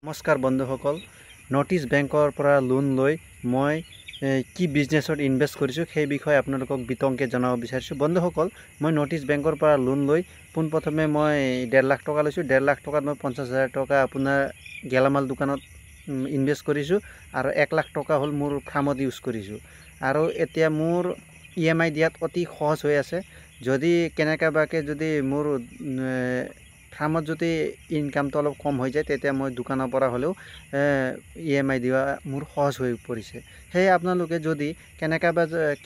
নমস্কাৰ বন্ধুসকল, north east বেংকৰ পৰা লোন লৈ মই কি বিজনেছত ইনভেষ্ট কৰিছোঁ সেই বিষয়ে আপোনালোকক বিতংকে জনাব বিচাৰিছোঁ। বন্ধুসকল, মই নৰ্থ ইষ্ট বেংকৰ পৰা লোন লৈ পোনপ্ৰথমে মই 1.5 লাখ টকা লৈছোঁ। 1.5 লাখ টকাত মই 50,000 টকা আপোনাৰ গেলামাল দোকানত ইনভেষ্ট কৰিছোঁ আৰু 1 লাখ টকা হ'ল মোৰ ফাৰ্মত ইউজ কৰিছোঁ। আৰু এতিয়া মোৰ EMI দিয়াত অতি সহজ হৈ আছে। যদি কেনেবাকৈ যদি মোৰ ফাৰ্মত যদি ইনকামটো অলপ কম হৈ যায় তেতিয়া মই দোকানৰ পৰা হ'লেও EMI দিয়া মোৰ সহজ হৈ পৰিছে। সেয়ে আপোনালোকে যদি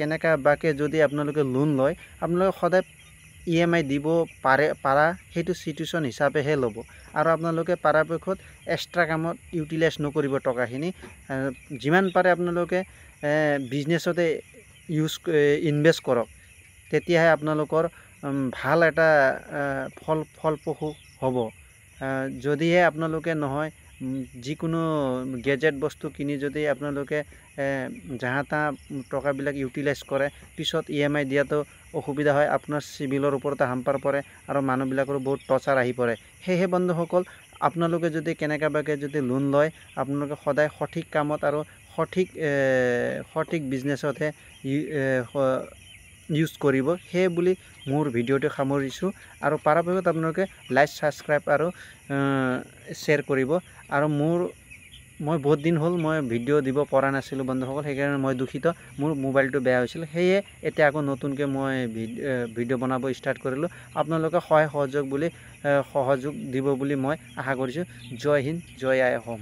কেনেবাকৈ যদি আপোনালোকে লোন লয়, আপোনালোকে সদায় EMI দিব পাৰা সেইটো চিটুৱেশ্যন হিচাপেহে ল'ব আৰু আপোনালোকে পৰাপক্ষত এক্সট্ৰা কামত ইউটিলাইজ নকৰিব টকাখিনি। যিমান পাৰে আপোনালোকে বিজনেছতে ইনভেষ্ট কৰক, তেতিয়াহে আপোনালোকৰ ভাল এটা ফলপ্ৰসূ হ'ব। যদিহে আপোনালোকে নহয় যিকোনো গেজেট বস্তু কিনি যদি আপোনালোকে যাহা তাহা টকাবিলাক ইউটিলাইজ কৰে, পিছত EMI দিয়াটো অসুবিধা হয়, আপোনাৰ চিভিলৰ ওপৰতে হাম্পাৰ পৰে আৰু মানুহবিলাকৰ বহুত টৰ্চাৰ আহি পৰে। সেয়েহে বন্ধুসকল, আপোনালোকে যদি কেনেবাকৈ যদি লোন লয়, আপোনালোকে সদায় সঠিক কামত আৰু সঠিক বিজনেছতহে ইউজ কৰিব। সেই বুলি মোৰ ভিডিঅ'টো সামৰিছোঁ আৰু পৰাপক্ষত আপোনালোকে লাইক, ছাবস্ক্ৰাইব আৰু শ্বেয়াৰ কৰিব। আৰু মই বহুত দিন হ'ল মই ভিডিঅ' দিব পৰা নাছিলোঁ বন্ধুসকল, সেইকাৰণে মই দুখিত। মোৰ মোবাইলটো বেয়া হৈছিল, সেয়ে এতিয়া আকৌ নতুনকৈ মই ভিডিঅ' বনাব ষ্টাৰ্ট কৰিলোঁ। আপোনালোকে সহায় সহযোগ দিব বুলি মই আশা কৰিছোঁ। জয় হিন্দ, জয় আই অসম।